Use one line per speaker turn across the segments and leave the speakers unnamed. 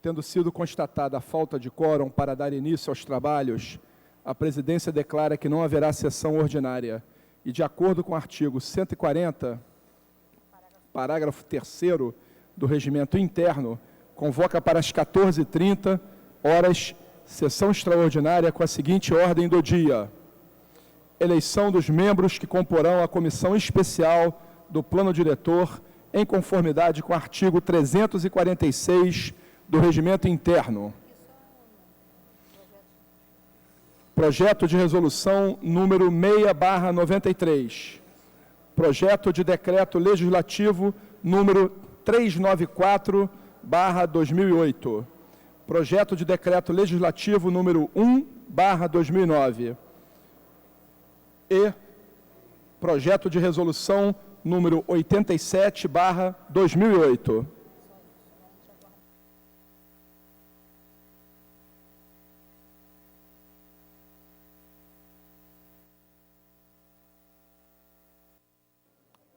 Tendo sido constatada a falta de quórum para dar início aos trabalhos, a presidência declara que não haverá sessão ordinária e, de acordo com o artigo 140, parágrafo 3º do Regimento Interno, convoca para as 14h30 sessão extraordinária com a seguinte ordem do dia: eleição dos membros que comporão a comissão especial do Plano Diretor, em conformidade com o artigo 346 do Regimento Interno. Projeto de resolução número 6/93. Projeto de decreto legislativo número 394/2008. Projeto de decreto legislativo número 1/2009. E projeto de resolução número 87/2008.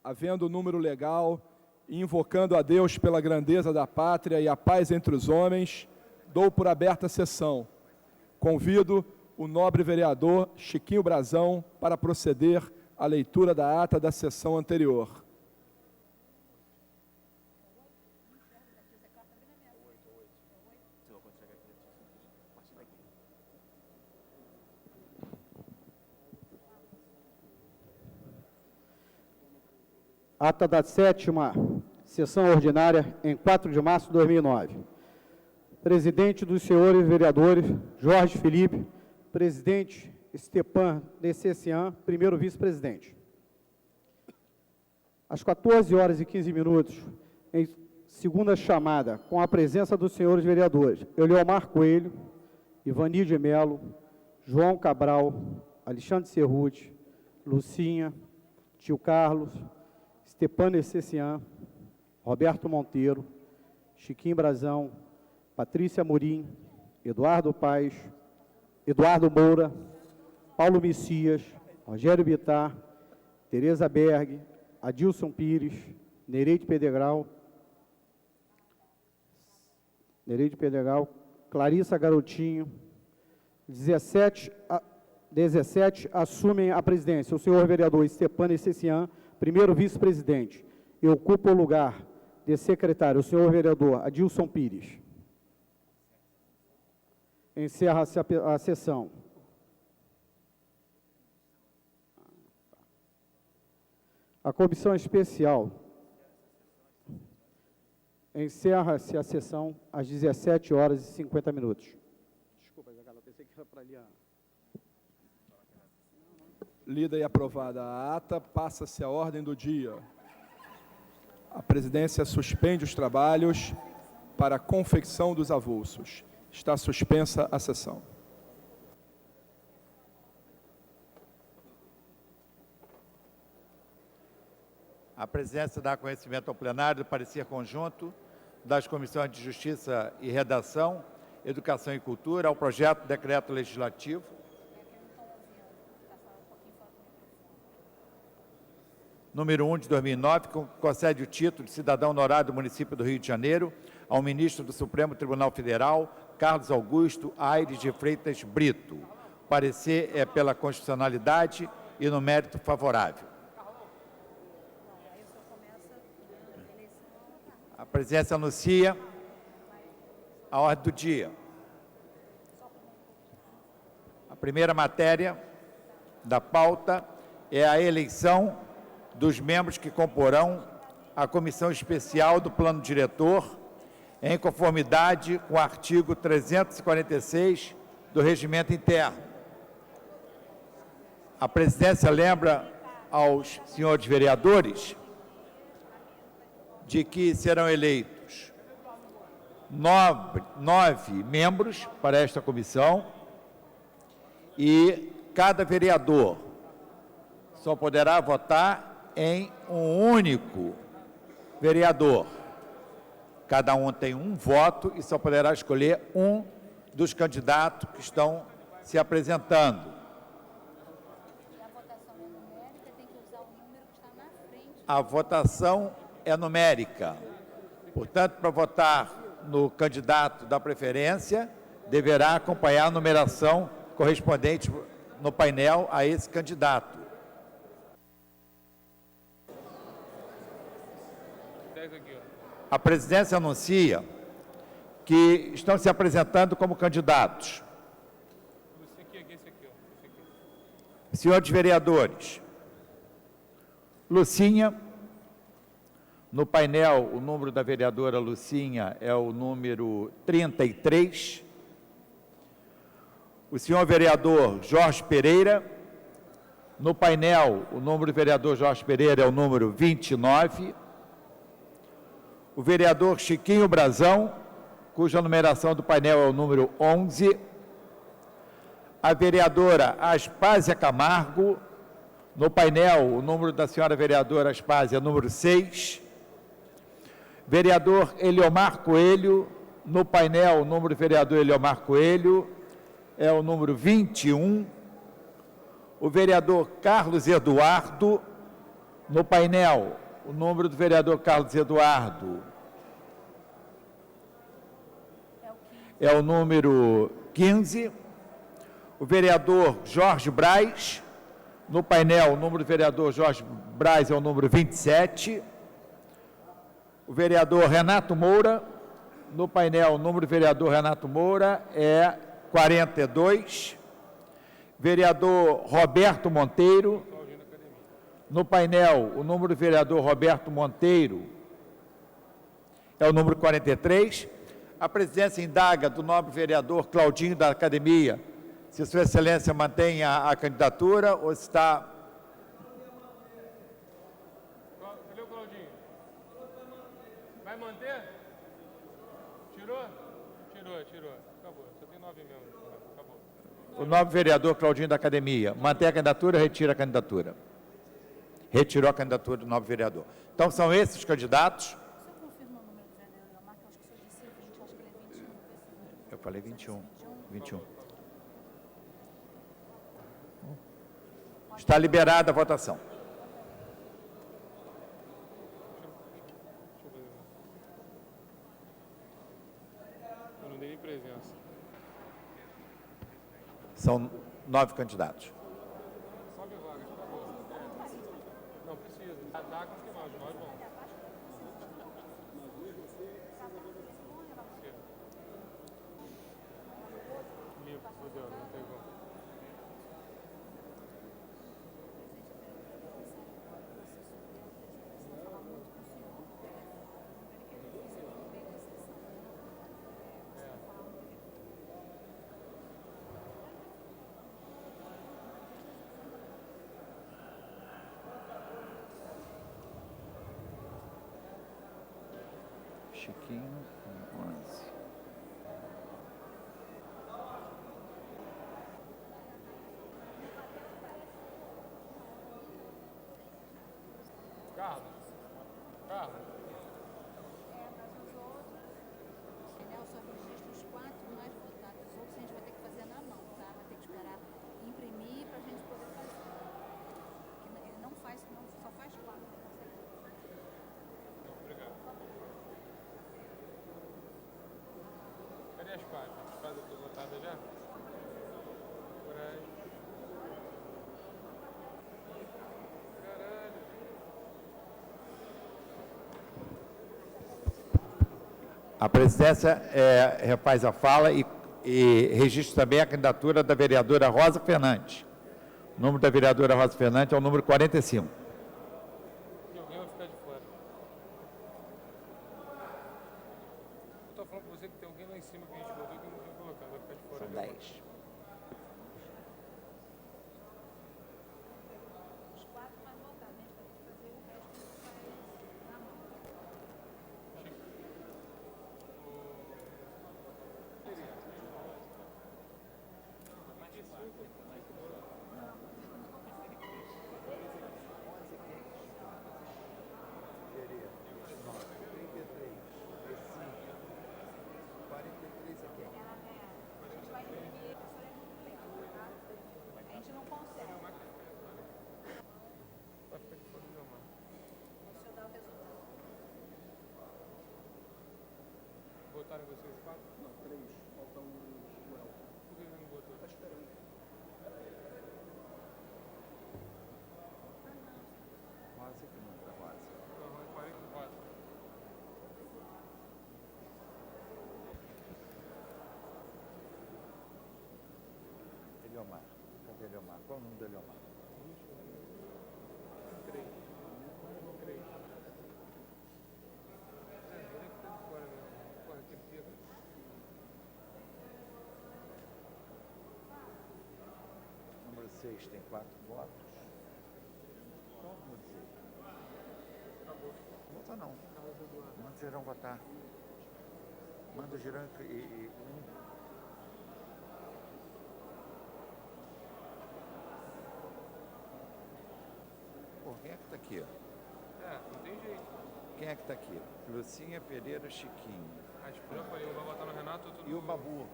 Havendo o número legal e invocando a Deus pela grandeza da pátria e a paz entre os homens, dou por aberta a sessão. Convido o nobre vereador Chiquinho Brazão para proceder à leitura da ata da sessão anterior.
Ata da 7ª sessão ordinária, em 4 de março de 2009. Presidente dos senhores vereadores, Jorge Felipe. Presidente, Stepan Necessian. Primeiro vice-presidente. Às 14h15, em segunda chamada, com a presença dos senhores vereadores, Eliomar Coelho, Ivani de Melo, João Cabral, Alexandre Cerruti, Lucinha, Tio Carlos, Stepan Necessian, Roberto Monteiro, Chiquinho Brazão, Patrícia Amorim, Eduardo Paes, Eduardo Moura, Paulo Messias, Rogério Bittar, Tereza Berg, Adilson Pires, Nereide Pedregal, Clarissa Garotinho. 17 assumem a presidência o senhor vereador Stepan Necessian, primeiro vice-presidente, e ocupa o lugar de secretário o senhor vereador Adilson Pires. Encerra-se a sessão. A comissão especial. Encerra-se a sessão às 17h50. Desculpa, Zagalo, eu pensei que era para ali.
Lida e aprovada a ata, passa-se a ordem do dia. A presidência suspende os trabalhos para a confecção dos avulsos. Está suspensa a sessão.
A presidência dá conhecimento ao plenário do parecer conjunto das comissões de Justiça e Redação, Educação e Cultura, ao projeto de decreto legislativo número 1 de 2009, que concede o título de cidadão honorário do município do Rio de Janeiro ao ministro do Supremo Tribunal Federal, Carlos Augusto Aires de Freitas Brito. O parecer é pela constitucionalidade e no mérito favorável. A presidência anuncia a ordem do dia. A primeira matéria da pauta é a eleição dos membros que comporão a comissão especial do Plano Diretor, em conformidade com o artigo 346 do Regimento Interno. A presidência lembra aos senhores vereadores de que serão eleitos 9 membros para esta comissão e cada vereador só poderá votar em um único vereador. Cada um tem um voto e só poderá escolher um dos candidatos que estão se apresentando. A votação é numérica. Portanto, para votar no candidato da preferência deverá acompanhar a numeração correspondente no painel a esse candidato. A presidência anuncia que estão se apresentando como candidatos. Senhores vereadores, Lucinha, no painel, o número da vereadora Lucinha é o número 33. O senhor vereador Jorge Pereira, no painel, o número do vereador Jorge Pereira é o número 29. O vereador Chiquinho Brazão, cuja numeração do painel é o número 11. A vereadora Aspásia Camargo, no painel, o número da senhora vereadora Aspásia é o número 6. Vereador Eliomar Coelho, no painel, o número do vereador Eliomar Coelho é o número 21. O vereador Carlos Eduardo, no painel, o número do vereador Carlos Eduardo é o número 15. O vereador Jorge Braz, no painel, o número do vereador Jorge Braz é o número 27. O vereador Renato Moura, no painel, o número do vereador Renato Moura é 42. Vereador Roberto Monteiro, no painel, o número do vereador Roberto Monteiro é o número 43. A presidência indaga do nobre vereador Claudinho da Academia se Sua Excelência mantém a candidatura ou se está...
Cadê o Claudinho? Vai manter? Tirou? Tirou. Acabou. Só tem 9 membros. Acabou.
O nobre vereador Claudinho da Academia mantém a candidatura ou retira a candidatura? Retirou a candidatura do nobre vereador. Então, são esses os candidatos.
O senhor confirma o número do vereador Leomar, que eu acho que o senhor disse 20, acho que ele é 21.
Eu falei 21. 21. Está liberada a votação.
Eu não dei nem presença.
São 9 candidatos.
Sobe a vaga, acabou. Não precisa. Dá com que mais, nós vamos. Limpo, fudeu, não tem como.
Chiquinho, 11.
Carlos.
Mas os outros, entendeu? Só registra os 4 mais votados. Os outros a gente vai ter que fazer na mão, tá? Vai ter que esperar imprimir para a gente poder fazer. Porque ele não faz, não, só faz 4.
Obrigado. Cadê as pás? As pás estão votadas já? Por aí. Caralho.
A presidência refaz a fala e registra também a candidatura da vereadora Rosa Fernandes. O número da vereadora Rosa Fernandes é o número 45.
E alguém vai ficar de fora. Eu tô falando pra você que tem alguém lá em cima que a gente botou que eu não tinha colocado. Vai ficar de fora.
São 10.
Os 4 mais votados. A gente vai ter que fazer o resto na mão.
votaram vocês 4?
Não, 3. Falta o Elton.
Por que ele não votou?
Está esperando.
Quase que não está quase.
Não, é 44.
Eliomar. Cadê Eliomar? Qual o nome do Eliomar?
3. 3. É, vou nem ficar de fora mesmo. Porra, que pica.
Número 6 tem 4 votos. Qual o número 6?
Acabou.
Não vota não.
Carlos Eduardo.
Manda o Girão votar. Manda o Girão e Pô, quem é que tá aqui, ó?
É, não tem jeito.
Quem é que tá aqui? Lucinha Pereira Chiquinho.
Mas eu falei, um vai votar no Renato, outro
E o Babu?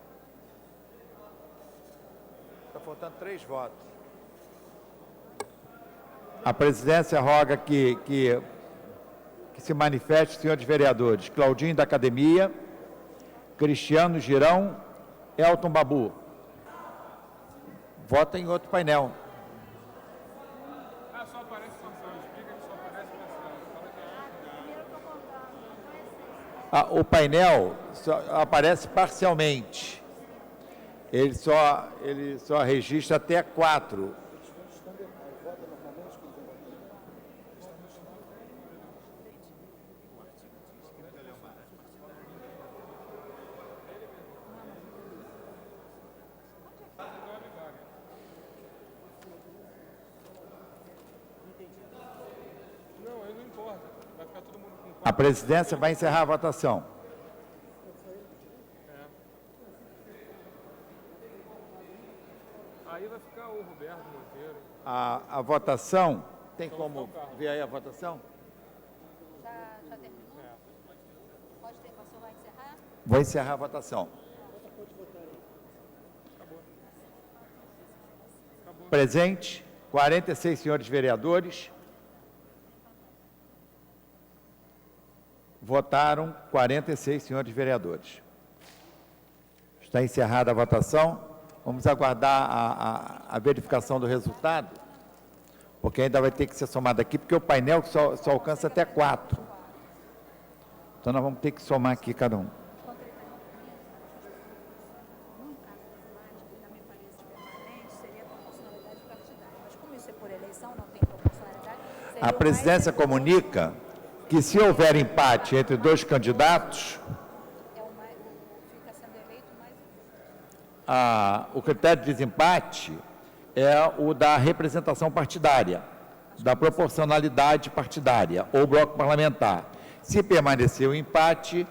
Está faltando 3 votos. A presidência roga que se manifeste, senhores vereadores. Claudinho da Academia, Cristiano Girão, Elton Babu. Vota em outro painel.
Ah, só aparece sanção. Explica que só aparece sanção. Fala que é.
Primeiro eu tô contando, não conhece.
O painel só aparece parcialmente. Ele só registra até 4.
Não, aí não importa. Vai ficar todo mundo com 4.
A presidência vai encerrar a votação.
Aí vai ficar o Roberto Monteiro.
A votação, tem como ver aí a votação?
Já terminou? Pode ter, passou, vai encerrar?
Vou encerrar a votação. Presente, 46 senhores vereadores. Votaram 46 senhores vereadores. Está encerrada a votação. Vamos aguardar a verificação do resultado, porque ainda vai ter que ser somado aqui, porque o painel só alcança até 4. Então, nós vamos ter que somar aqui cada um.
Enquanto ele está num caso emblemático, também parece permanente, seria a proporcionalidade partidária. Mas como isso é por eleição, não tem proporcionalidade, seria
A presidência comunica que, se houver empate entre 2 candidatos,
fica sendo eleito mais
o critério de desempate é o da representação partidária, da proporcionalidade partidária, ou bloco parlamentar. Se permanecer o empate,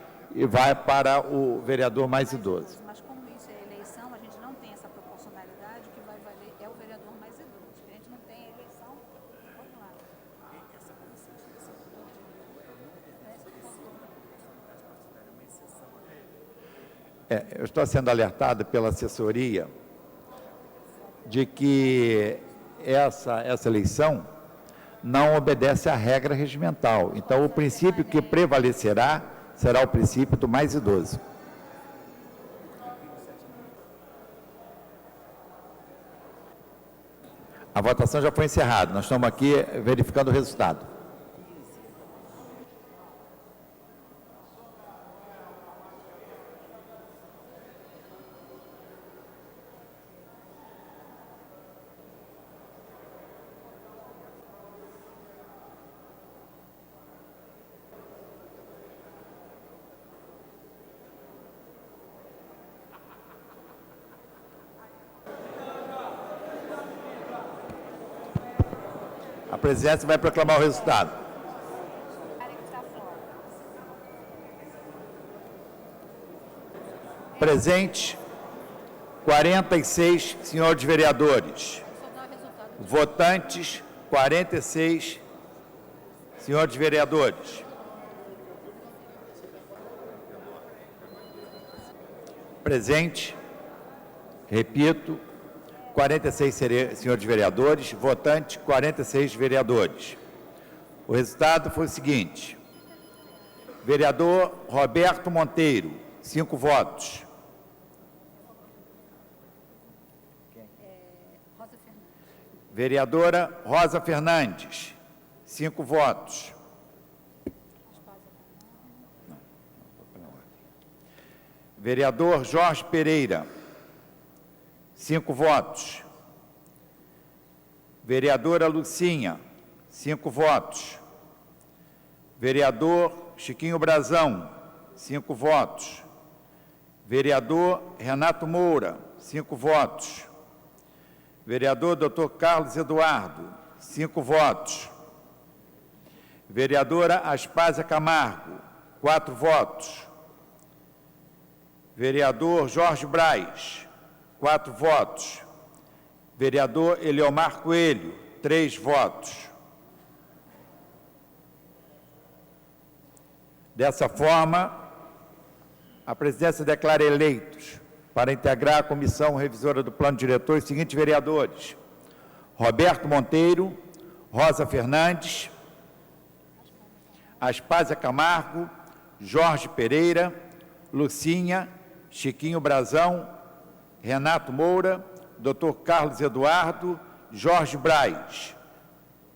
vai para o vereador mais idoso.
Mas como isso é eleição, a gente não tem essa proporcionalidade, o que vai valer é o vereador mais idoso. A gente não tem eleição, vamos lá.
Eu estou sendo alertado pela assessoria de que essa eleição não obedece à regra regimental. Então, o princípio que prevalecerá será o princípio do mais idoso. A votação já foi encerrada. Nós estamos aqui verificando o resultado. A presidência vai proclamar o resultado. Presente, 46 senhores vereadores. Votantes, 46 senhores vereadores. Presente, repito, 46 senhores vereadores, votantes, 46 vereadores. O resultado foi o seguinte: vereador Roberto Monteiro, 5 votos.
Rosa Fernandes.
Vereadora Rosa Fernandes, 5 votos. Vereador Jorge Pereira, 5 votos. Vereadora Lucinha, 5 votos. Vereador Chiquinho Brazão, 5 votos. Vereador Renato Moura, 5 votos. Vereador Dr. Carlos Eduardo, 5 votos. Vereadora Aspásia Camargo, 4 votos. Vereador Jorge Braz, 4 votos. Vereador Eliomar Coelho, 3 votos. Dessa forma, a presidência declara eleitos para integrar a comissão revisora do plano diretor os seguintes vereadores: Roberto Monteiro, Rosa Fernandes, Aspásia Camargo, Jorge Pereira, Lucinha, Chiquinho Brazão, Renato Moura, Dr. Carlos Eduardo, Jorge Braz.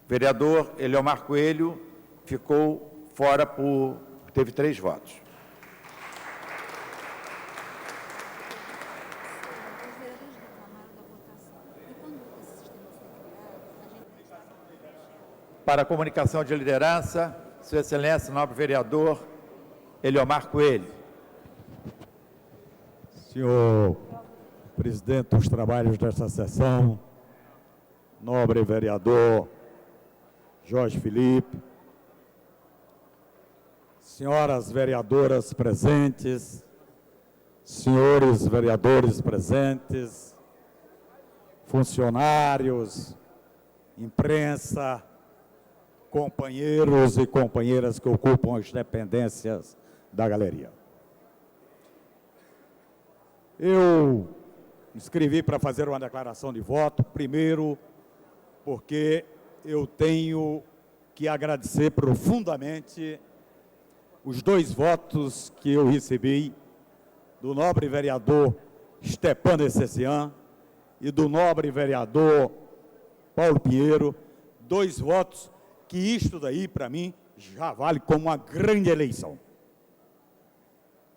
Vereador Eliomar Coelho ficou fora teve 3 votos.
Os vereadores reclamaram da votação. E quando esse sistema foi criado, a gente...
Para a comunicação de liderança, Sua Excelência, nobre vereador Eliomar Coelho.
Senhor presidente dos trabalhos desta sessão, nobre vereador Jorge Felipe, senhoras vereadoras presentes, senhores vereadores presentes, funcionários, imprensa, companheiros e companheiras que ocupam as dependências da galeria. Eu me inscrevi para fazer uma declaração de voto, primeiro porque eu tenho que agradecer profundamente os 2 votos que eu recebi do nobre vereador Stepan Essessian e do nobre vereador Paulo Pinheiro, 2 votos que isto daí, para mim, já vale como uma grande eleição.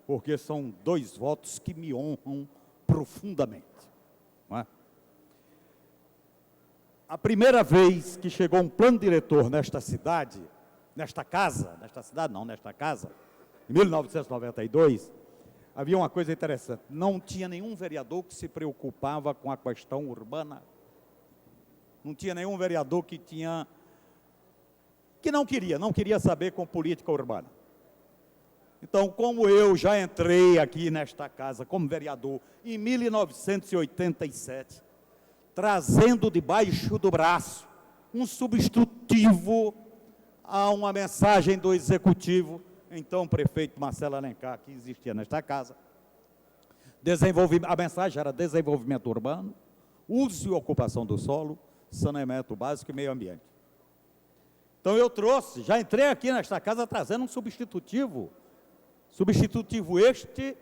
Porque são 2 votos que me honram profundamente. Não é? A primeira vez que chegou um plano diretor nesta cidade, nesta casa, em 1992, havia uma coisa interessante, não tinha nenhum vereador que se preocupava com a questão urbana, não tinha nenhum vereador que não queria saber com política urbana. Então, como eu já entrei aqui nesta casa como vereador em 1987, trazendo debaixo do braço um substitutivo a uma mensagem do Executivo, então prefeito Marcelo Alencar, que existia nesta casa, a mensagem era desenvolvimento urbano, uso e ocupação do solo, saneamento básico e meio ambiente. Então eu já entrei aqui nesta casa trazendo um substitutivo este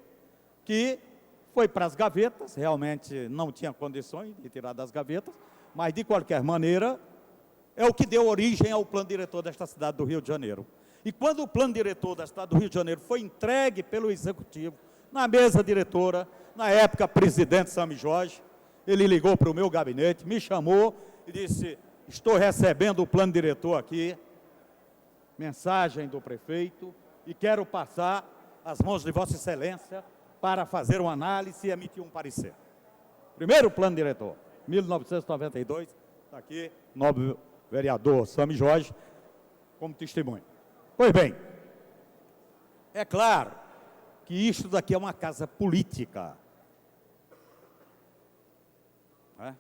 que foi para as gavetas, realmente não tinha condições de tirar das gavetas, mas de qualquer maneira é o que deu origem ao plano diretor desta cidade do Rio de Janeiro. E quando o plano diretor da cidade do Rio de Janeiro foi entregue pelo Executivo, na mesa diretora, na época presidente Sami Jorge, ele ligou para o meu gabinete, me chamou e disse: estou recebendo o plano diretor aqui, mensagem do prefeito, e quero passar às mãos de Vossa Excelência para fazer uma análise e emitir um parecer. Primeiro plano diretor, 1992, está aqui, nobre vereador Sami Jorge, como testemunho. Pois bem, é claro que isto daqui é uma casa política, né?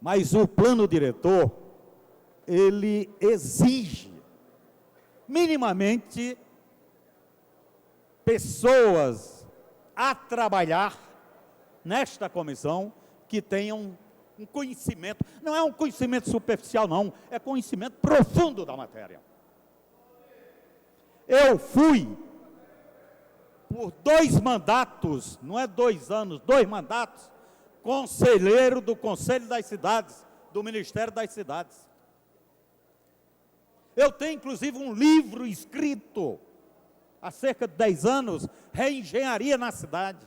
Mas o plano diretor, ele exige minimamente pessoas a trabalhar nesta comissão que tenham um conhecimento, não é um conhecimento superficial não, é conhecimento profundo da matéria. Eu fui por 2 mandatos, não é 2 anos, 2 mandatos, conselheiro do Conselho das Cidades, do Ministério das Cidades. Eu tenho, inclusive, um livro escrito há cerca de 10 anos, Reengenharia na Cidade.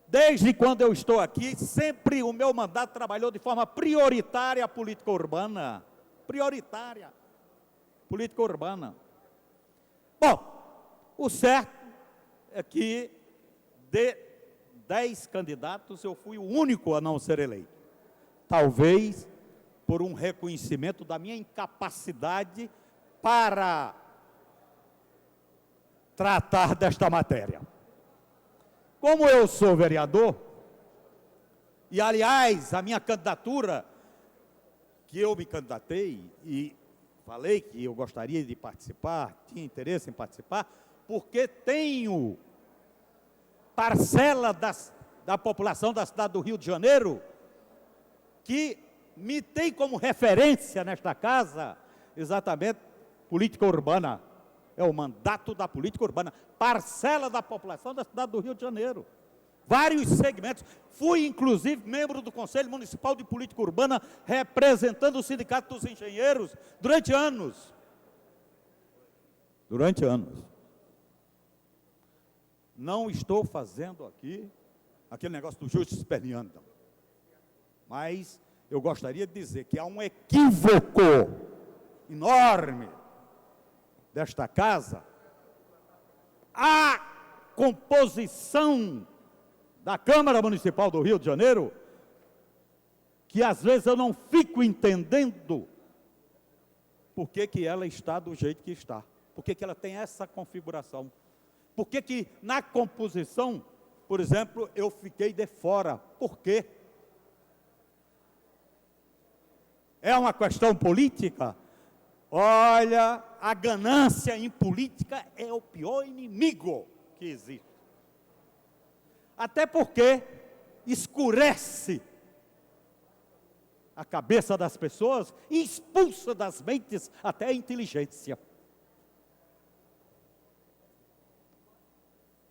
Desde quando eu estou aqui, sempre o meu mandato trabalhou de forma prioritária a política urbana. Prioritária. Política urbana. Bom, o certo é que de 10 candidatos eu fui o único a não ser eleito. Talvez por um reconhecimento da minha incapacidade para tratar desta matéria. Como eu sou vereador, e aliás, a minha candidatura, que eu me candidatei e falei que eu gostaria de participar, tinha interesse em participar, porque tenho parcela da população da cidade do Rio de Janeiro que me tem como referência nesta casa, exatamente, política urbana. É o mandato da política urbana, parcela da população da cidade do Rio de Janeiro. Vários segmentos. Fui, inclusive, membro do Conselho Municipal de Política Urbana, representando o Sindicato dos Engenheiros durante anos. Durante anos. Não estou fazendo aqui aquele negócio do justo esperneando. Mas eu gostaria de dizer que há um equívoco enorme desta casa. A composição da Câmara Municipal do Rio de Janeiro, que às vezes eu não fico entendendo por que ela está do jeito que está, por que ela tem essa configuração, por que na composição, por exemplo, eu fiquei de fora, por quê? É uma questão política? Olha, a ganância em política é o pior inimigo que existe. Até porque escurece a cabeça das pessoas e expulsa das mentes até a inteligência.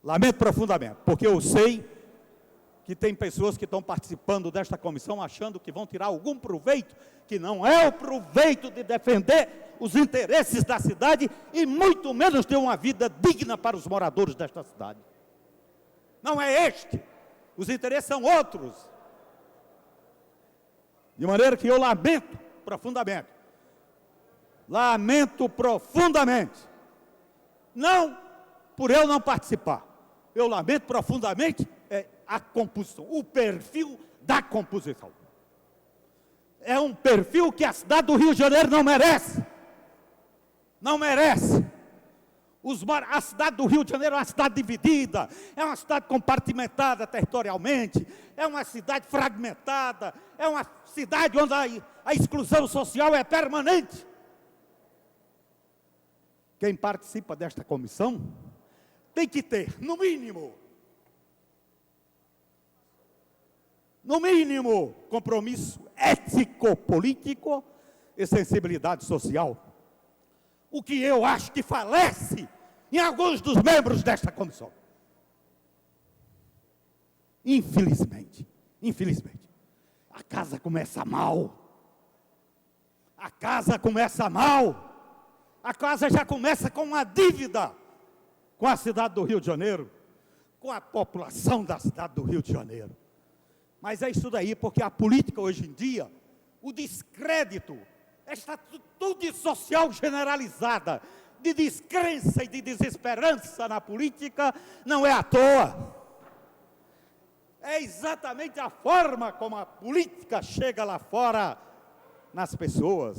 Lamento profundamente, porque eu sei que tem pessoas que estão participando desta comissão achando que vão tirar algum proveito, que não é o proveito de defender os interesses da cidade e muito menos ter uma vida digna para os moradores desta cidade. Não é este, os interesses são outros. De maneira que eu lamento profundamente, não por eu não participar, eu lamento profundamente a composição, o perfil da composição. É um perfil que a cidade do Rio de Janeiro não merece. Não merece. A cidade do Rio de Janeiro é uma cidade dividida, é uma cidade compartimentada territorialmente, é uma cidade fragmentada, é uma cidade onde a exclusão social é permanente. Quem participa desta comissão tem que ter, no mínimo, compromisso ético-político e sensibilidade social. O que eu acho que falece em alguns dos membros desta comissão. Infelizmente, a casa começa mal. A casa já começa com uma dívida com a cidade do Rio de Janeiro, com a população da cidade do Rio de Janeiro. Mas é isso daí, porque a política hoje em dia, o descrédito, esta atitude social generalizada, de descrença e de desesperança na política, não é à toa. É exatamente a forma como a política chega lá fora nas pessoas.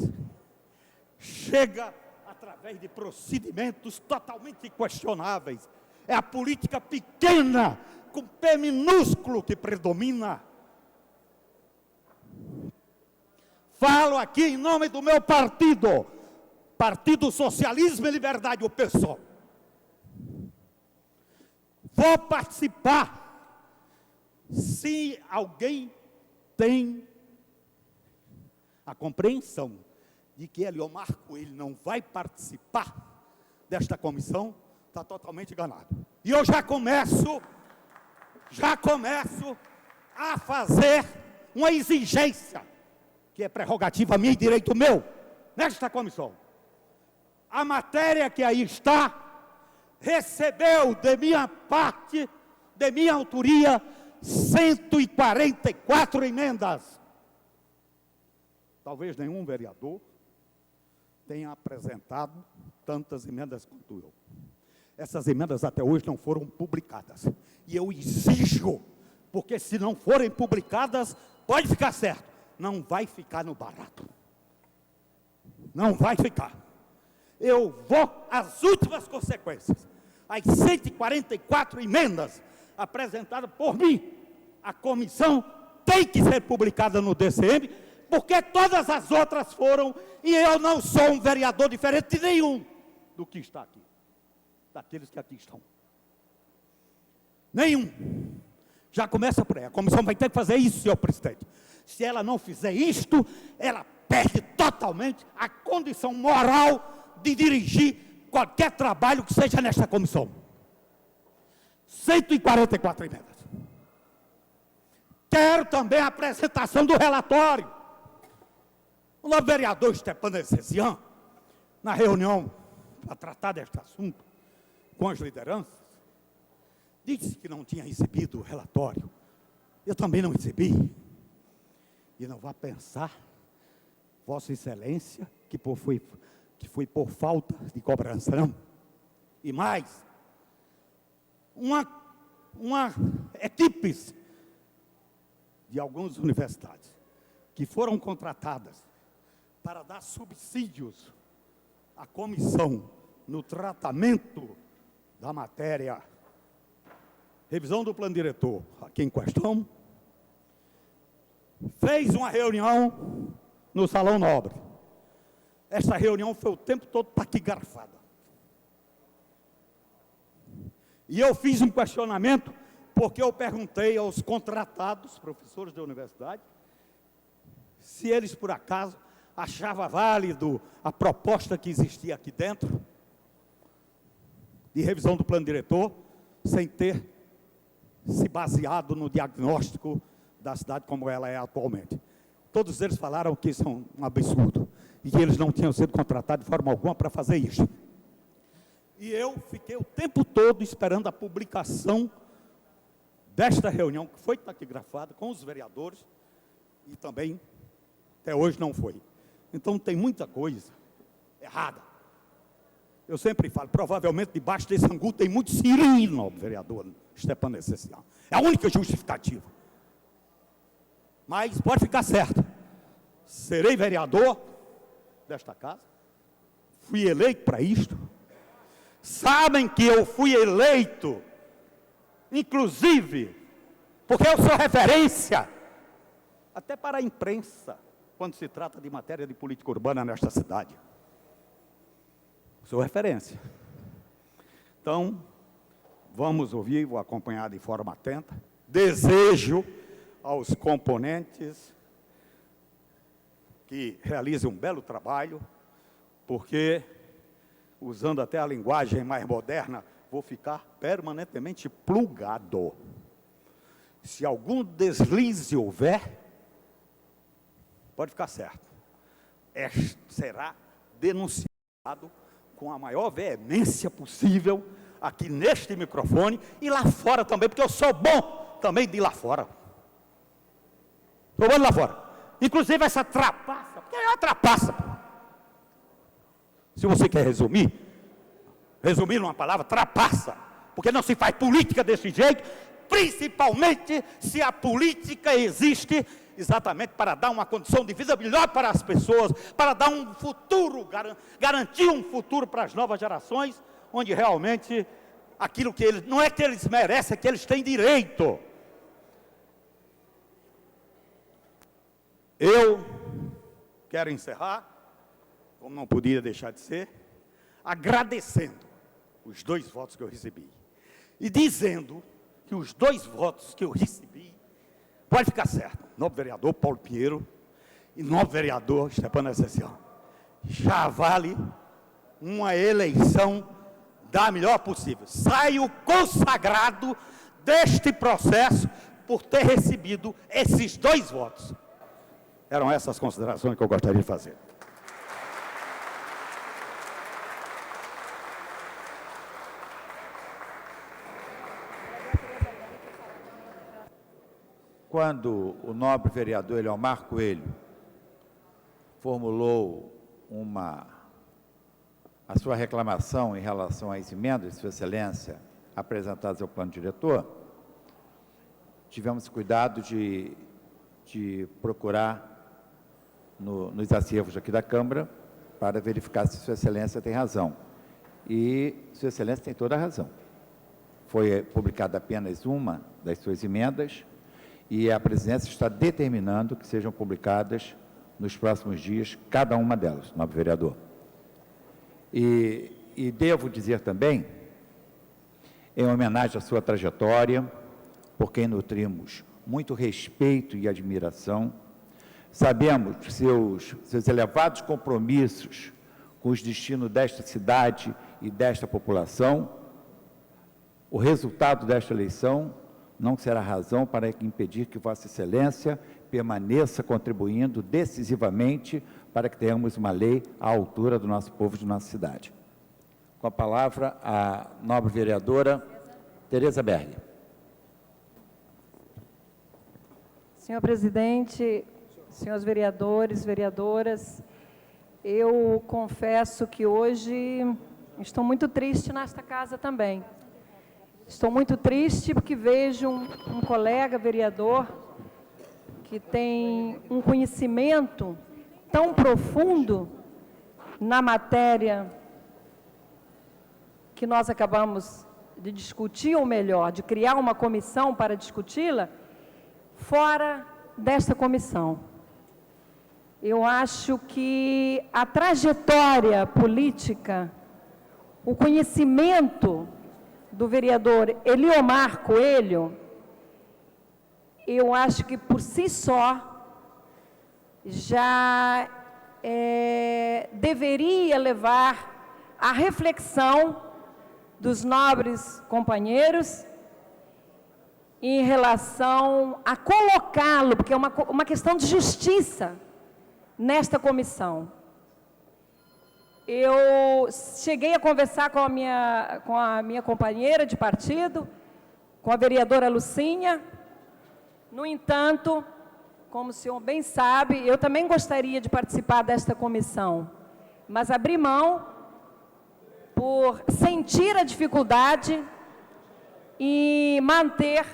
Chega através de procedimentos totalmente questionáveis. É a política pequena, com P minúsculo, que predomina. Falo aqui em nome do meu partido, Partido Socialismo e Liberdade, o PSOL. Vou participar. Se alguém tem a compreensão de que Eliomar Coelho não vai participar desta comissão, está totalmente enganado. E eu já começo a fazer uma exigência, que é prerrogativa minha e direito meu, nesta comissão. A matéria que aí está, recebeu de minha parte, de minha autoria, 144 emendas. Talvez nenhum vereador tenha apresentado tantas emendas quanto eu. Essas emendas até hoje não foram publicadas. E eu exijo, porque se não forem publicadas, pode ficar certo, não vai ficar no barato. Não vai ficar. Eu vou às últimas consequências. As 144 emendas apresentadas por mim, a comissão tem que ser publicada no DCM, porque todas as outras foram, e eu não sou um vereador diferente de nenhum do que está aqui, daqueles que aqui estão. Nenhum. Já começa por aí. A comissão vai ter que fazer isso, senhor presidente. Se ela não fizer isto, ela perde totalmente a condição moral de dirigir qualquer trabalho que seja nesta comissão. 144 emendas. Quero também a apresentação do relatório. O novo vereador Stepan Essesian, na reunião para tratar deste assunto com as lideranças, disse que não tinha recebido o relatório. Eu também não recebi. E não vá pensar, Vossa Excelência, que foi por falta de cobrança, não. E mais, equipes de algumas universidades que foram contratadas para dar subsídios à comissão no tratamento da matéria revisão do plano diretor aqui em questão, fez uma reunião no Salão Nobre. Essa reunião foi o tempo todo taquigrafada. E eu fiz um questionamento, porque eu perguntei aos contratados, professores da universidade, se eles, por acaso, achavam válido a proposta que existia aqui dentro, de revisão do plano diretor, sem ter se baseado no diagnóstico da cidade como ela é atualmente. Todos eles falaram que isso é um absurdo, e que eles não tinham sido contratados de forma alguma para fazer isso. E eu fiquei o tempo todo esperando a publicação desta reunião, que foi taquigrafada com os vereadores, e também, até hoje, não foi. Então, tem muita coisa errada. Eu sempre falo, provavelmente, debaixo desse angu tem muito cirino, vereador Stepan Essesian. É a única justificativa. Mas pode ficar certo, serei vereador desta casa, fui eleito para isto. Sabem que eu fui eleito, inclusive, porque eu sou referência, até para a imprensa, quando se trata de matéria de política urbana nesta cidade. Sou referência. Então, vamos ouvir, vou acompanhar de forma atenta. Desejo aos componentes que realizem um belo trabalho, porque, usando até a linguagem mais moderna, vou ficar permanentemente plugado. Se algum deslize houver, pode ficar certo, será denunciado com a maior veemência possível, aqui neste microfone, e lá fora também, porque eu sou bom também de ir lá fora. Sou bom de lá fora. Inclusive essa trapaça, porque é uma trapaça. Se você quer resumir numa palavra, trapaça, porque não se faz política desse jeito, principalmente se a política existe exatamente para dar uma condição de vida melhor para as pessoas, para dar um futuro, garantir um futuro para as novas gerações, onde realmente aquilo que eles, não é que eles merecem, é que eles têm direito. Eu quero encerrar, como não podia deixar de ser, agradecendo os 2 votos que eu recebi, e dizendo que os 2 votos que eu recebi, pode ficar certo, novo vereador Paulo Pinheiro e novo vereador Stepan Essesian, já vale uma eleição da melhor possível. Saio consagrado deste processo por ter recebido esses 2 votos. Eram essas considerações que eu gostaria de fazer.
Quando o nobre vereador Eliomar Coelho formulou a sua reclamação em relação às emendas de Sua Excelência apresentadas ao plano diretor, tivemos cuidado de procurar nos acervos aqui da Câmara para verificar se Sua Excelência tem razão. E Sua Excelência tem toda a razão. Foi publicada apenas uma das suas emendas e a presidência está determinando que sejam publicadas nos próximos dias, cada uma delas, nobre vereador. E devo dizer também, em homenagem à sua trajetória, por quem nutrimos muito respeito e admiração, sabemos seus elevados compromissos com os destinos desta cidade e desta população. O resultado desta eleição não será razão para impedir que Vossa Excelência permaneça contribuindo decisivamente para que tenhamos uma lei à altura do nosso povo e de nossa cidade. Com a palavra, a nobre vereadora Tereza Berg.
Senhor presidente, senhores vereadores, vereadoras, eu confesso que hoje estou muito triste nesta casa também. Estou muito triste porque vejo um colega vereador que tem um conhecimento tão profundo na matéria que nós acabamos de discutir, ou melhor, de criar uma comissão para discuti-la, fora desta comissão. Eu acho que a trajetória política, o conhecimento do vereador Eliomar Coelho, eu acho que por si só já deveria levar à reflexão dos nobres companheiros em relação a colocá-lo, porque é uma questão de justiça nesta comissão. Eu cheguei a conversar com a minha companheira de partido, com a vereadora Lucinha. No entanto, como o senhor bem sabe, eu também gostaria de participar desta comissão, mas abri mão por sentir a dificuldade e manter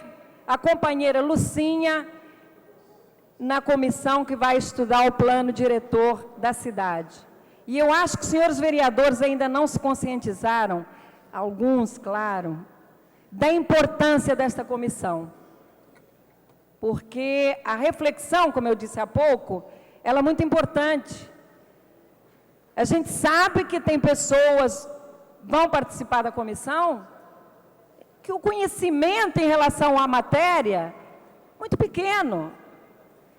a companheira Lucinha na comissão que vai estudar o plano diretor da cidade. E eu acho que os senhores vereadores ainda não se conscientizaram, alguns, claro, da importância desta comissão. Porque a reflexão, como eu disse há pouco, ela é muito importante. A gente sabe que tem pessoas que vão participar da comissão, que o conhecimento em relação à matéria é muito pequeno.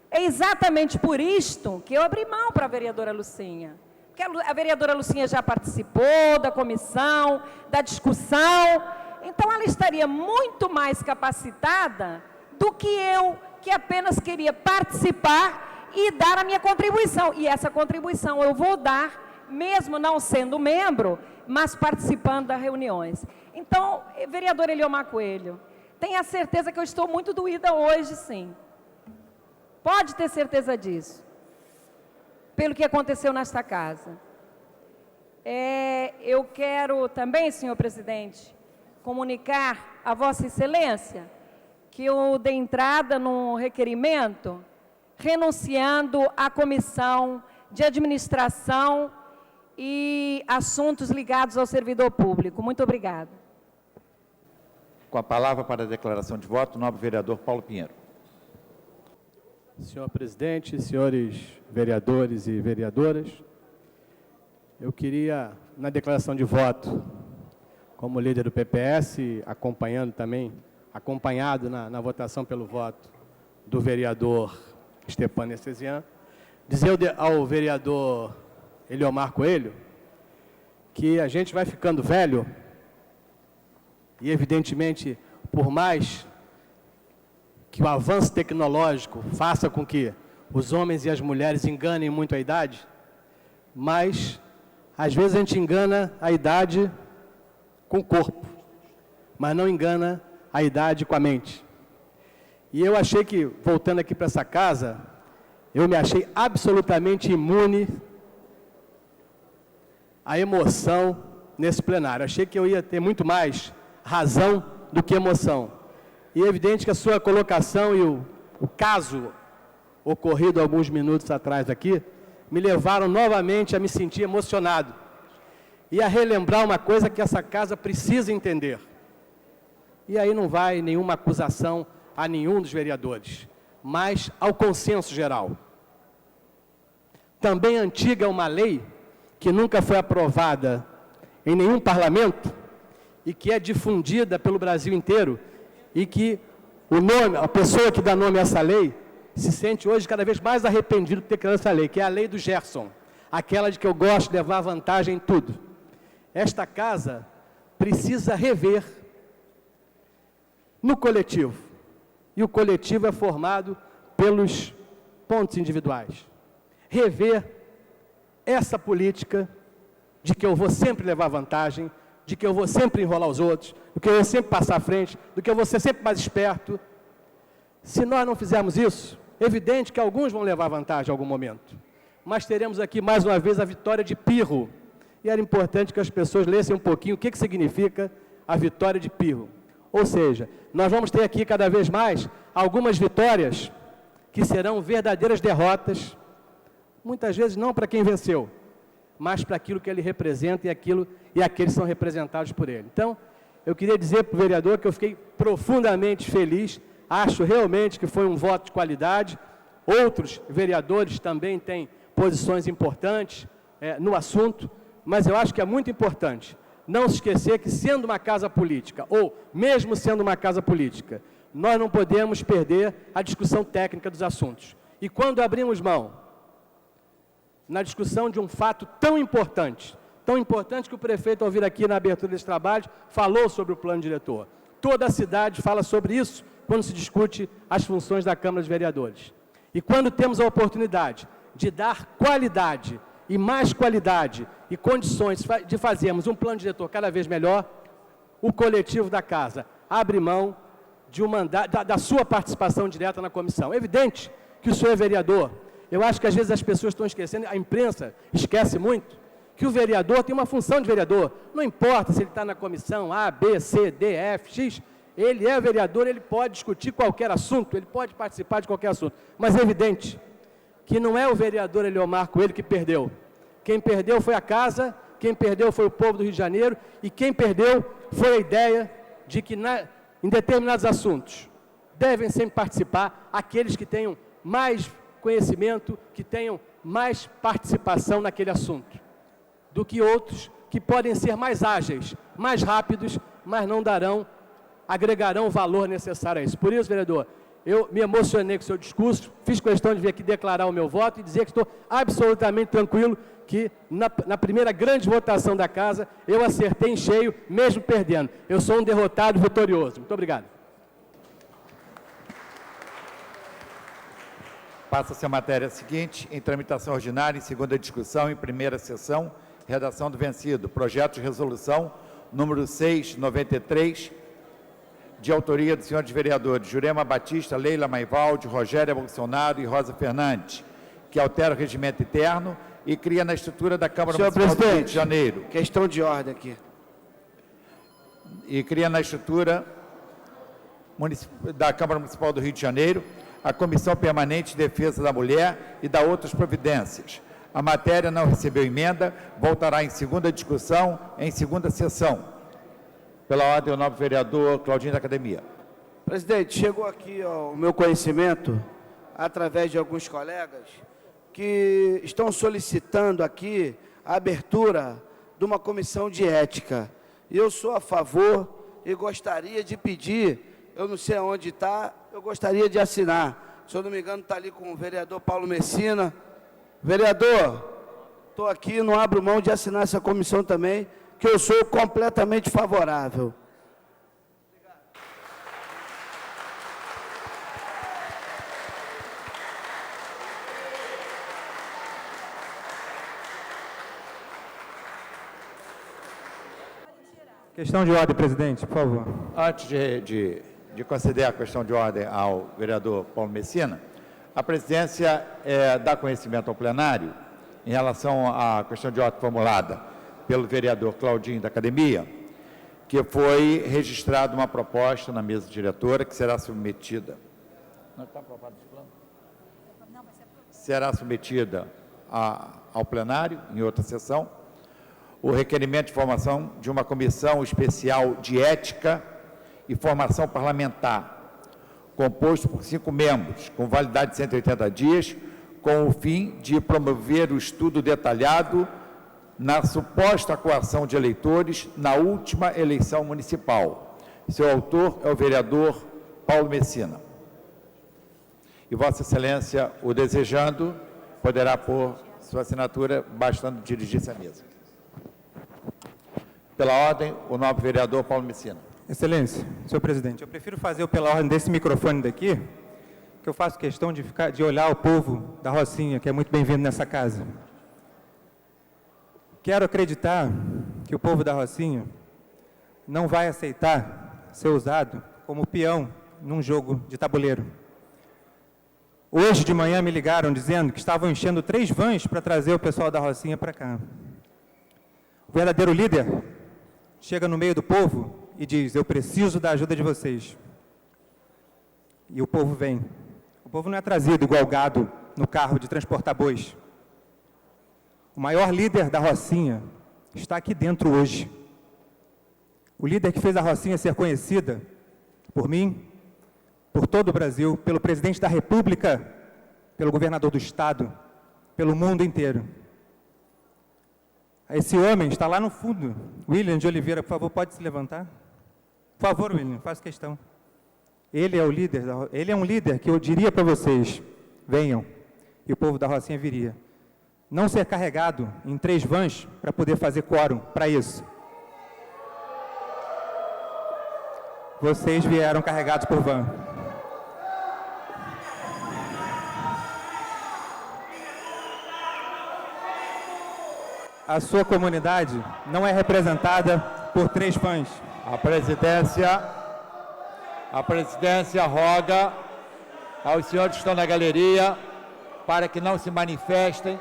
É exatamente por isto que eu abri mão para a vereadora Lucinha. Porque a vereadora Lucinha já participou da comissão, da discussão, então ela estaria muito mais capacitada do que eu, que apenas queria participar e dar a minha contribuição. E essa contribuição eu vou dar, mesmo não sendo membro, mas participando das reuniões. Então, vereador Eliomar Coelho, tenha certeza que eu estou muito doída hoje, sim. Pode ter certeza disso, pelo que aconteceu nesta casa. Eu quero também, senhor presidente, comunicar a Vossa Excelência que eu dei entrada no requerimento renunciando à Comissão de Administração e Assuntos ligados ao servidor público. Muito obrigada.
Com a palavra para a declaração de voto, o nobre vereador Paulo Pinheiro.
Senhor presidente, senhores vereadores e vereadoras, eu queria, na declaração de voto, como líder do PPS, acompanhado na votação pelo voto do vereador Stepan Necesian, dizer ao vereador Eliomar Coelho que a gente vai ficando velho e evidentemente, por mais que o avanço tecnológico faça com que os homens e as mulheres enganem muito a idade, mas às vezes a gente engana a idade com o corpo, mas não engana a idade com a mente. E eu achei que, voltando aqui para essa casa, eu me achei absolutamente imune à emoção nesse plenário. Achei que eu ia ter muito mais razão do que emoção. E é evidente que a sua colocação e o caso ocorrido alguns minutos atrás aqui, me levaram novamente a me sentir emocionado e a relembrar uma coisa que essa casa precisa entender. E aí não vai nenhuma acusação a nenhum dos vereadores, mas ao consenso geral. Também antiga uma lei que nunca foi aprovada em nenhum parlamento e que é difundida pelo Brasil inteiro e que a pessoa que dá nome a essa lei se sente hoje cada vez mais arrependido de ter criado essa lei, que é a lei do Gerson, aquela de que eu gosto de levar vantagem em tudo. Esta casa precisa rever no coletivo, e o coletivo é formado pelos pontos individuais. Rever essa política de que eu vou sempre levar vantagem, de que eu vou sempre enrolar os outros, do que eu vou sempre passar à frente, do que eu vou ser sempre mais esperto. Se nós não fizermos isso, é evidente que alguns vão levar vantagem em algum momento. Mas teremos aqui, mais uma vez, a vitória de Pirro. E era importante que as pessoas lessem um pouquinho o que significa a vitória de Pirro. Ou seja, nós vamos ter aqui cada vez mais algumas vitórias que serão verdadeiras derrotas, muitas vezes não para quem venceu, mas para aquilo que ele representa e aqueles são representados por ele. Então, eu queria dizer para o vereador que eu fiquei profundamente feliz. Acho realmente que foi um voto de qualidade. Outros vereadores também têm posições importantes no assunto, mas eu acho que é muito importante não se esquecer que, sendo uma casa política, ou mesmo sendo uma casa política, nós não podemos perder a discussão técnica dos assuntos. E quando abrimos mão na discussão de um fato tão importante que o prefeito, ao vir aqui na abertura desse trabalho, falou sobre o plano diretor. Toda a cidade fala sobre isso quando se discute as funções da Câmara de Vereadores. E quando temos a oportunidade de dar qualidade e mais qualidade e condições de fazermos um plano diretor cada vez melhor, o coletivo da casa abre mão de da sua participação direta na comissão. É evidente que o senhor é vereador. Eu acho que às vezes as pessoas estão esquecendo, a imprensa esquece muito, que o vereador tem uma função de vereador. Não importa se ele está na comissão A, B, C, D, F, X, ele é vereador, ele pode discutir qualquer assunto, ele pode participar de qualquer assunto. Mas é evidente que não é o vereador Eliomar Coelho que perdeu. Quem perdeu foi a casa, quem perdeu foi o povo do Rio de Janeiro, e quem perdeu foi a ideia de que em determinados assuntos devem sempre participar aqueles que tenham mais conhecimento, que tenham mais participação naquele assunto, do que outros que podem ser mais ágeis, mais rápidos, mas não agregarão o valor necessário a isso. Por isso, vereador, eu me emocionei com o seu discurso, fiz questão de vir aqui declarar o meu voto e dizer que estou absolutamente tranquilo que na primeira grande votação da casa eu acertei em cheio, mesmo perdendo. Eu sou um derrotado vitorioso. Muito obrigado.
Passa-se a matéria seguinte, em tramitação ordinária, em segunda discussão, em primeira sessão, redação do vencido. Projeto de resolução número 693, de autoria dos senhores vereadores Jurema Batista, Leila Maivaldi, Rogério Bolsonaro e Rosa Fernandes, que altera o regimento interno e cria na estrutura da Câmara Municipal do Rio de Janeiro.
Questão de ordem aqui.
E cria na estrutura da Câmara Municipal do Rio de Janeiro a Comissão Permanente de Defesa da Mulher e da outras providências. A matéria não recebeu emenda, voltará em segunda discussão, em segunda sessão. Pela ordem, o nobre vereador Claudinho da Academia.
Presidente, chegou aqui ao meu conhecimento, através de alguns colegas, que estão solicitando aqui a abertura de uma comissão de ética. Eu sou a favor e gostaria de pedir, eu não sei aonde está, eu gostaria de assinar. Se eu não me engano, está ali com o vereador Paulo Messina. Vereador, estou aqui, não abro mão de assinar essa comissão também, que eu sou completamente favorável.
Questão de ordem, presidente, por favor.
Antes de conceder a questão de ordem ao vereador Paulo Messina, a presidência dá conhecimento ao plenário em relação à questão de ordem formulada pelo vereador Claudinho da Academia, que foi registrada uma proposta na mesa diretora que será submetida. Não está aprovado esse plano? Será submetida ao plenário em outra sessão o requerimento de formação de uma comissão especial de ética e formação parlamentar, composto por 5 membros, com validade de 180 dias, com o fim de promover o estudo detalhado na suposta coação de eleitores na última eleição municipal. Seu autor é o vereador Paulo Messina. E Vossa Excelência, o desejando, poderá pôr sua assinatura, bastando dirigir-se à mesa. Pela ordem, o nobre vereador Paulo Messina.
Excelência, senhor presidente, eu prefiro fazer pela ordem desse microfone daqui, que eu faço questão de olhar o povo da Rocinha, que é muito bem-vindo nessa casa. Quero acreditar que o povo da Rocinha não vai aceitar ser usado como peão num jogo de tabuleiro. Hoje de manhã me ligaram dizendo que estavam enchendo 3 vans para trazer o pessoal da Rocinha para cá. O verdadeiro líder chega no meio do povo e diz: eu preciso da ajuda de vocês. E o povo vem. O povo não é trazido igual gado no carro de transportar bois. O maior líder da Rocinha está aqui dentro hoje. O líder que fez a Rocinha ser conhecida por mim, por todo o Brasil, pelo presidente da República, pelo governador do Estado, pelo mundo inteiro. Esse homem está lá no fundo. William de Oliveira, por favor, pode se levantar? Por favor, William, faço questão. Ele é o líder, ele é um líder que eu diria para vocês, venham, e o povo da Rocinha viria. Não ser carregado em 3 vans para poder fazer quórum para isso. Vocês vieram carregados por van. A sua comunidade não é representada por 3 vans.
A presidência roga aos senhores que estão na galeria para que não se manifestem.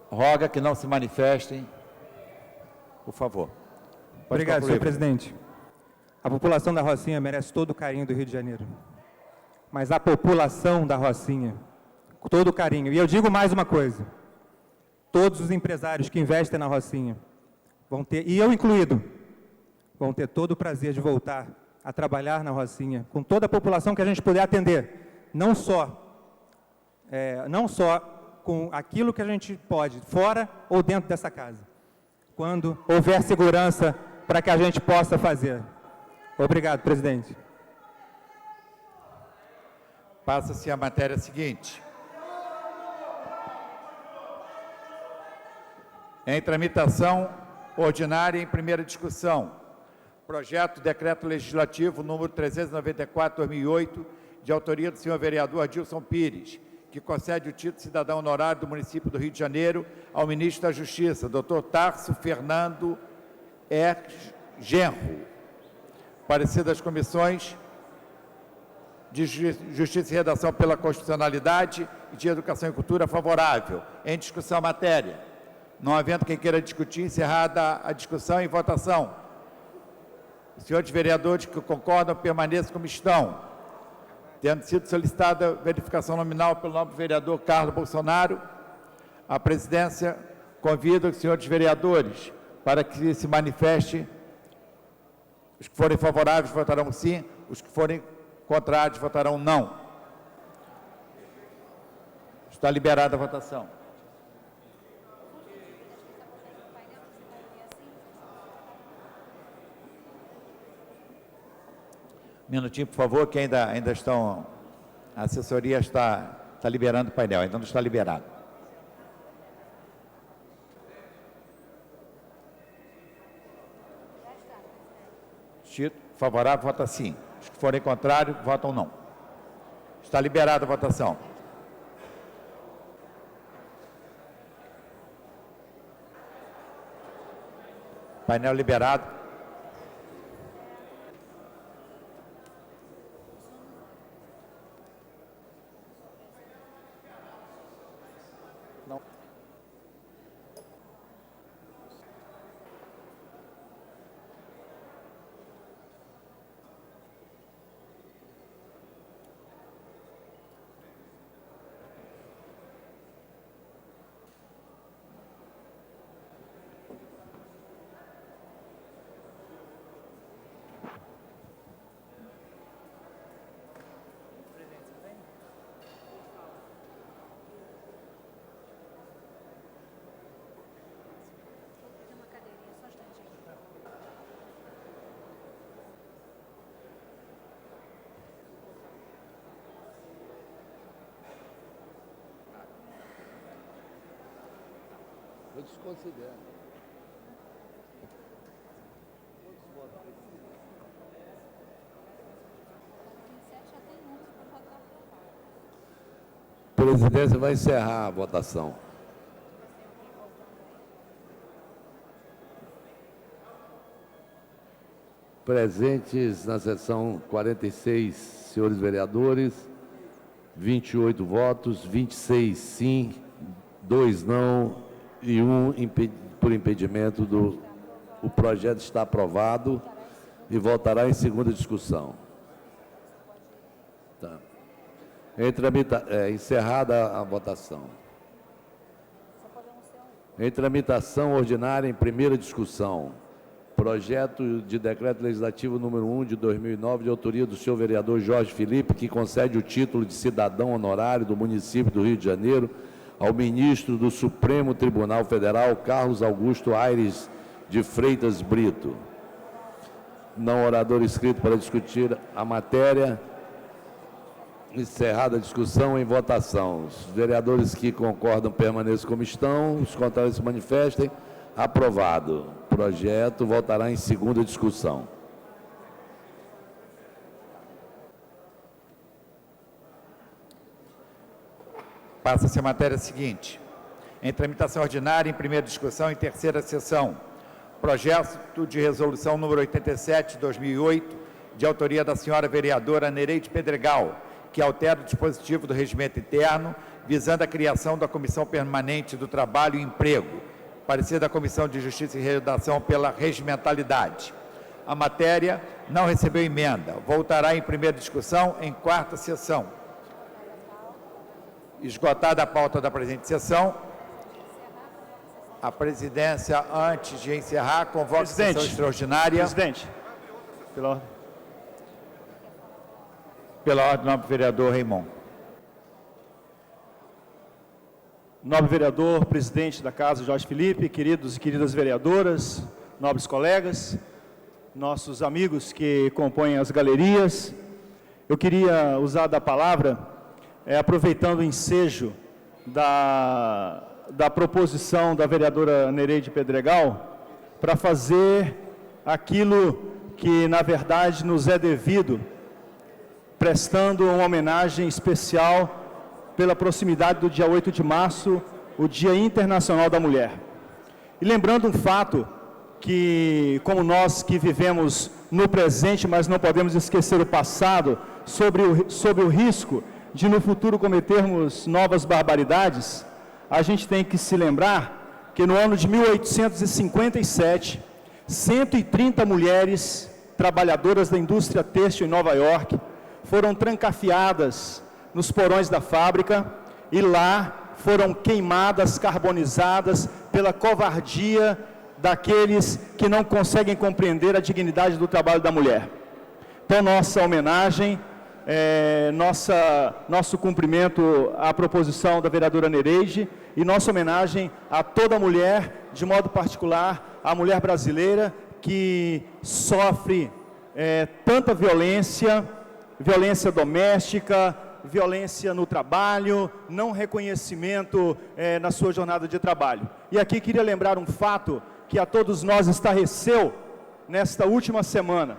Roga que não se manifestem, por favor. Pode
Obrigado,
concluir,
senhor presidente. A população da Rocinha merece todo o carinho do Rio de Janeiro. Mas a população da Rocinha, todo o carinho. E eu digo mais uma coisa. Todos os empresários que investem na Rocinha vão ter, e eu incluído, vão ter todo o prazer de voltar a trabalhar na Rocinha, com toda a população que a gente puder atender. Não só com aquilo que a gente pode, fora ou dentro dessa casa. Quando houver segurança para que a gente possa fazer. Obrigado, presidente.
Passa-se a matéria seguinte. Em tramitação ordinária em primeira discussão, projeto de decreto legislativo número 394/2008, de autoria do senhor vereador Adilson Pires, que concede o título de cidadão honorário do município do Rio de Janeiro ao ministro da Justiça, Dr. Tarso Fernando Genro. Parecer das comissões de Justiça e Redação pela Constitucionalidade e de Educação e Cultura favorável. Em discussão a matéria. Não havendo quem queira discutir, encerrada a discussão e votação. Os senhores vereadores que concordam permaneçam como estão. Tendo sido solicitada verificação nominal pelo nobre vereador Carlos Bolsonaro, a presidência convida os senhores vereadores para que se manifestem. Os que forem favoráveis votarão sim, os que forem contrários votarão não. Está liberada a votação. Minutinho, por favor, que ainda estão... A assessoria está liberando o painel, ainda não está liberado. Favorável, vota sim. Os que forem contrários, votam não. Está liberada a votação. Painel liberado.
Tem uma cadeirinha, só um instantinho.
Eu desconsidero. A presidência vai encerrar a votação. Presentes na sessão 46, senhores vereadores, 28 votos, 26 sim, 2 não e 1 por impedimento o projeto está aprovado e voltará em segunda discussão. Tá. Encerrada a votação. Em tramitação ordinária em primeira discussão. Projeto de decreto legislativo número 1 de 2009, de autoria do senhor vereador Jorge Felipe, que concede o título de cidadão honorário do município do Rio de Janeiro ao ministro do Supremo Tribunal Federal, Carlos Augusto Aires de Freitas Brito. Não orador inscrito para discutir a matéria. Encerrada a discussão, em votação. Os vereadores que concordam permaneçam como estão, os contrários se manifestem. Aprovado. O projeto voltará em segunda discussão.
Passa-se a matéria seguinte. Em tramitação ordinária, em primeira discussão, em terceira sessão. Projeto de resolução número 87, de 2008, de autoria da senhora vereadora Nereide Pedregal, que altera o dispositivo do regimento interno, visando a criação da Comissão Permanente do Trabalho e Emprego, parecer da Comissão de Justiça e Redação pela regimentalidade. A matéria não recebeu emenda. Voltará em primeira discussão em quarta sessão. Esgotada a pauta da presente sessão, a presidência, antes de encerrar, convoca a sessão extraordinária.
Presidente, pela ordem.
Pela ordem, nobre vereador Raimon.
Nobre vereador, presidente da Casa, Jorge Felipe, queridos e queridas vereadoras, nobres colegas, nossos amigos que compõem as galerias, eu queria usar da palavra, aproveitando o ensejo da proposição da vereadora Nereide Pedregal, para fazer aquilo que, na verdade, nos é devido, prestando uma homenagem especial pela proximidade do dia 8 de março, o Dia Internacional da Mulher. E lembrando um fato que, como nós que vivemos no presente, mas não podemos esquecer o passado, sobre o risco de no futuro cometermos novas barbaridades, a gente tem que se lembrar que no ano de 1857, 130 mulheres trabalhadoras da indústria têxtil em Nova York foram trancafiadas nos porões da fábrica e lá foram queimadas, carbonizadas pela covardia daqueles que não conseguem compreender a dignidade do trabalho da mulher. Então, nossa homenagem, nosso cumprimento à proposição da vereadora Nereide e nossa homenagem a toda mulher, de modo particular, a mulher brasileira que sofre tanta violência doméstica, violência no trabalho, não reconhecimento na sua jornada de trabalho. E aqui queria lembrar um fato que a todos nós estarreceu nesta última semana.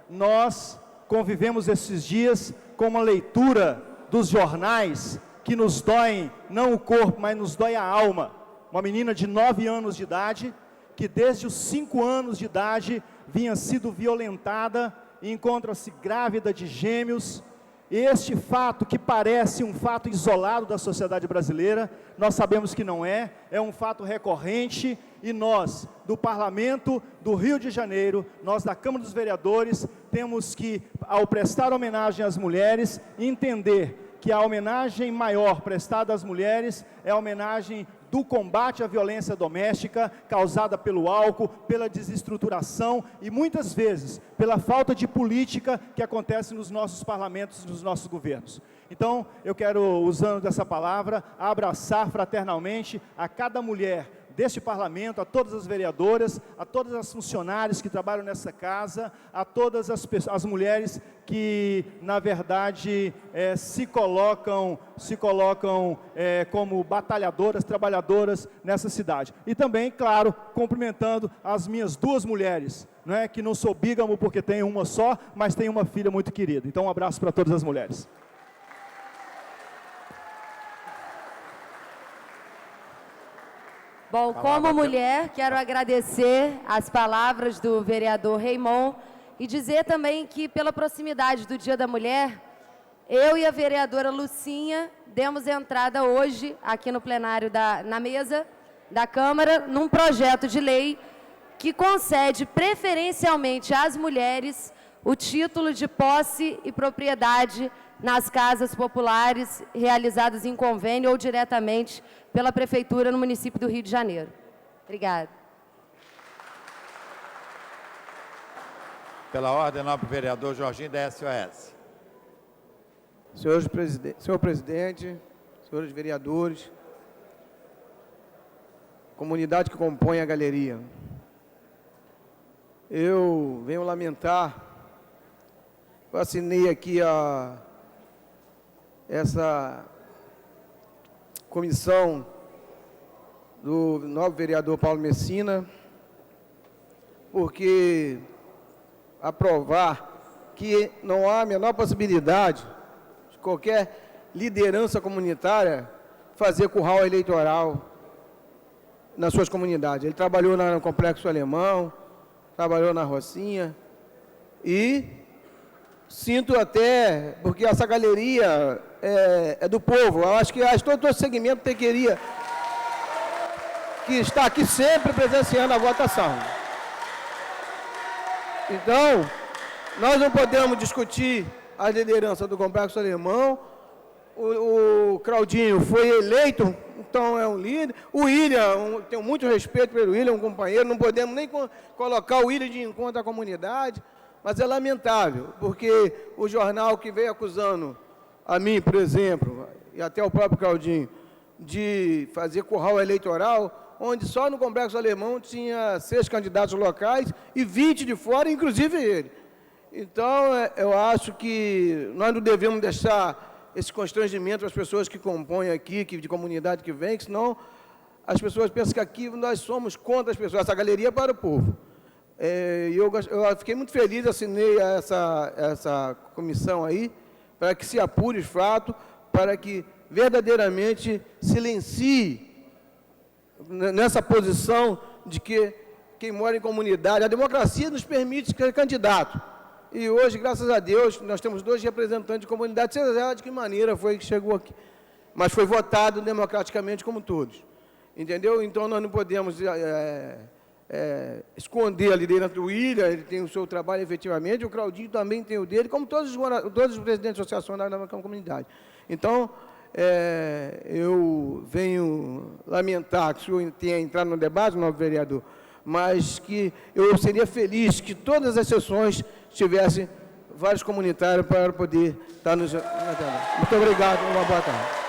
Nós convivemos esses dias com uma leitura dos jornais que nos doem, não o corpo, mas nos dói a alma. Uma menina de 9 anos de idade que desde os 5 anos de idade vinha sido violentada e encontra-se grávida de gêmeos. Este fato, que parece um fato isolado da sociedade brasileira, nós sabemos que não é, é um fato recorrente, e nós, do Parlamento do Rio de Janeiro, nós da Câmara dos Vereadores, temos que, ao prestar homenagem às mulheres, entender que a homenagem maior prestada às mulheres é a homenagem do combate à violência doméstica causada pelo álcool, pela desestruturação e muitas vezes pela falta de política que acontece nos nossos parlamentos, nos nossos governos. Então, eu quero, usando dessa palavra, abraçar fraternalmente a cada mulher deste parlamento, a todas as vereadoras, a todas as funcionárias que trabalham nessa casa, a todas as mulheres que, na verdade, se colocam como batalhadoras, trabalhadoras nessa cidade. E também, claro, cumprimentando as minhas 2 mulheres, né, que não sou bígamo porque tenho uma só, mas tenho uma filha muito querida. Então, um abraço para todas as mulheres.
Bom, como mulher, quero agradecer as palavras do vereador Raimon e dizer também que, pela proximidade do Dia da Mulher, eu e a vereadora Lucinha demos entrada hoje, aqui no plenário, na mesa da Câmara, num projeto de lei que concede preferencialmente às mulheres o título de posse e propriedade nas casas populares realizadas em convênio ou diretamente pela Prefeitura no município do Rio de Janeiro. Obrigada.
Pela ordem, nobre vereador Jorginho, da SOS.
Senhor presidente, senhores vereadores, comunidade que compõe a galeria, eu venho lamentar, eu assinei aqui essa comissão do novo vereador Paulo Messina, porque aprovar que não há a menor possibilidade de qualquer liderança comunitária fazer curral eleitoral nas suas comunidades. Ele trabalhou no Complexo Alemão, trabalhou na Rocinha e sinto até, porque essa galeria é do povo, eu acho que todo esse segmento queria que está aqui sempre presenciando a votação. Então, nós não podemos discutir a liderança do Complexo Alemão. O Claudinho foi eleito, então é um líder. O William, tenho muito respeito pelo William, um companheiro, não podemos nem colocar o William de encontro à comunidade, mas é lamentável, porque o jornal que veio acusando a mim, por exemplo, e até o próprio Claudinho, de fazer curral eleitoral, onde só no Complexo Alemão tinha 6 candidatos locais e 20 de fora, inclusive ele. Então, eu acho que nós não devemos deixar esse constrangimento para as pessoas que compõem aqui, de comunidade que vem, que senão as pessoas pensam que aqui nós somos contra as pessoas, essa galeria é para o povo. Eu fiquei muito feliz, assinei essa comissão aí, para que se apure os fatos, para que verdadeiramente silencie nessa posição de que quem mora em comunidade, a democracia nos permite ser candidato. E hoje, graças a Deus, nós temos 2 representantes de comunidade, seja de que maneira foi que chegou aqui. Mas foi votado democraticamente como todos. Entendeu? Então, nós não podemos esconder a liderança do William, ele tem o seu trabalho efetivamente, o Claudinho também tem o dele, como todos os presidentes de associação da comunidade. Então, eu venho lamentar que o senhor tenha entrado no debate, novo vereador, mas que eu seria feliz que todas as sessões tivessem vários comunitários para poder estar nos... Muito obrigado, uma boa tarde.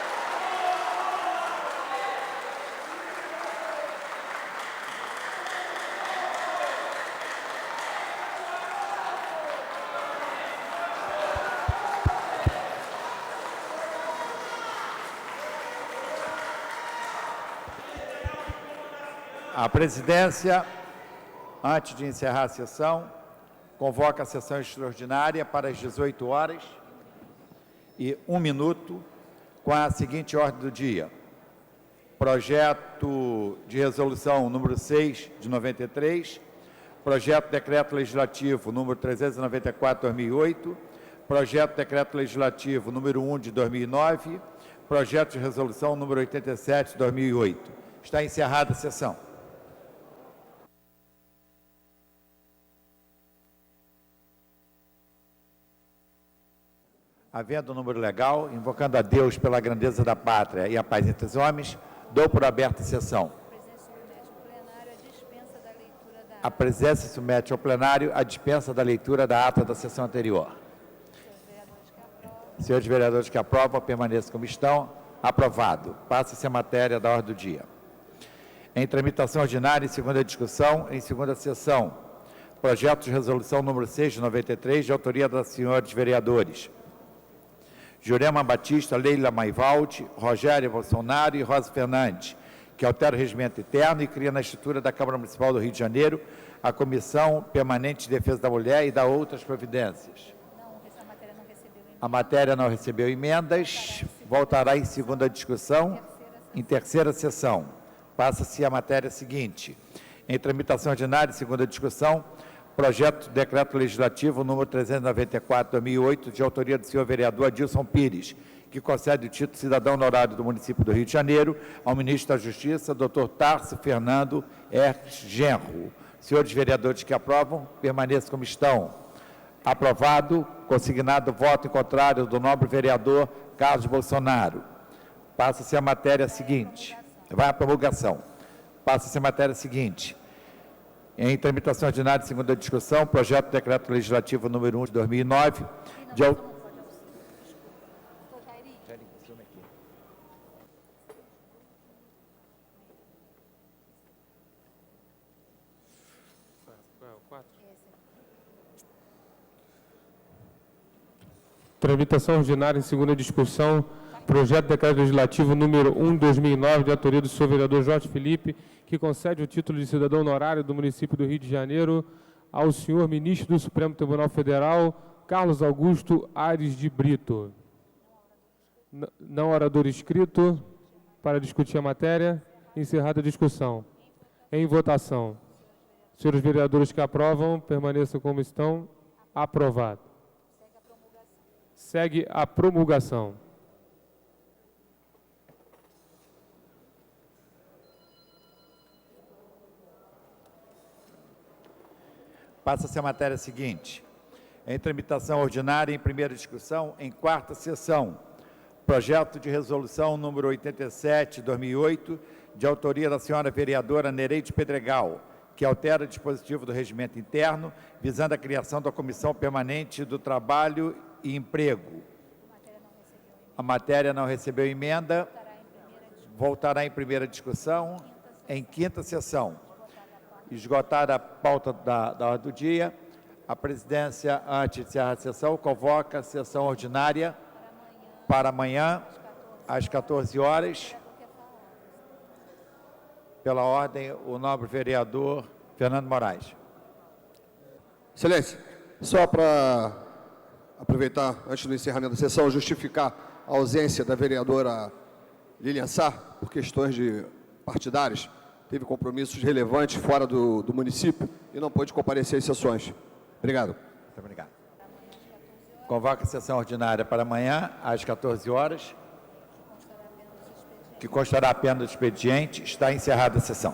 A presidência, antes de encerrar a sessão, convoca a sessão extraordinária para as 18h e 1 minuto, com a seguinte ordem do dia. projeto de resolução número 6 de 93, projeto de decreto legislativo número 394/2008, projeto de decreto legislativo número 1 de 2009, projeto de resolução número 87 de 2008. Está encerrada a sessão. Havendo o número legal, invocando a Deus pela grandeza da pátria e a paz entre os homens, dou por aberta a sessão. A presença submete ao plenário a dispensa da leitura da ata da sessão anterior. Senhores vereadores que aprovam, permaneçam como estão. Aprovado. Passa-se a matéria da ordem do dia. Em tramitação ordinária, em segunda discussão, em segunda sessão, projeto de resolução número 6 de 93, de autoria dos senhores vereadores Jurema Batista, Leila Maivaldi, Rogério Bolsonaro e Rosa Fernandes, que altera o regimento interno e cria na estrutura da Câmara Municipal do Rio de Janeiro a Comissão Permanente de Defesa da Mulher e dá outras providências. A matéria não recebeu emendas, voltará em segunda discussão, em terceira sessão. Passa-se a matéria seguinte. Em tramitação ordinária, segunda discussão, projeto de decreto legislativo número 394/2008, de autoria do senhor vereador Adilson Pires, que concede o título de cidadão honorário do município do Rio de Janeiro ao ministro da Justiça, Dr. Tarso Fernando Hertz Genro. Senhores vereadores que aprovam, permaneçam como estão. Aprovado, consignado voto em contrário do nobre vereador Carlos Bolsonaro. Passa-se a matéria seguinte. Vai à promulgação. Passa-se a matéria seguinte. Em tramitação ordinária de segunda discussão, projeto de decreto legislativo número 1 de 2009, de
Tramitação ordinária em segunda discussão, projeto de decreto legislativo número 1 de 2009, de autoria do senhor vereador Jorge Felipe, que concede o título de cidadão honorário do município do Rio de Janeiro ao senhor ministro do Supremo Tribunal Federal, Carlos Augusto Aires de Brito. Não orador inscrito para discutir a matéria. Encerrada a discussão. Em votação. Senhores vereadores que aprovam, permaneçam como estão. Aprovado. Segue a promulgação.
Passa-se a matéria seguinte. Em tramitação ordinária, em primeira discussão, em quarta sessão, projeto de resolução número 87, 2008, de autoria da senhora vereadora Nereide Pedregal, que altera o dispositivo do regimento interno, visando a criação da Comissão Permanente do Trabalho e Emprego. A matéria não recebeu emenda, voltará em primeira discussão, em quinta sessão. Esgotada a pauta da ordem do dia, a presidência, antes de encerrar a sessão, convoca a sessão ordinária para amanhã, às 14 horas. Pela ordem, o nobre vereador Fernando Moraes.
Excelência, só para aproveitar, antes do encerramento da sessão, justificar a ausência da vereadora Lilian Sá, por questões partidárias, teve compromissos relevantes fora do município e não pôde comparecer às sessões. Obrigado.
Muito obrigado. Convoca a sessão ordinária para amanhã, às 14 horas, que constará apenas do expediente. Está encerrada a sessão.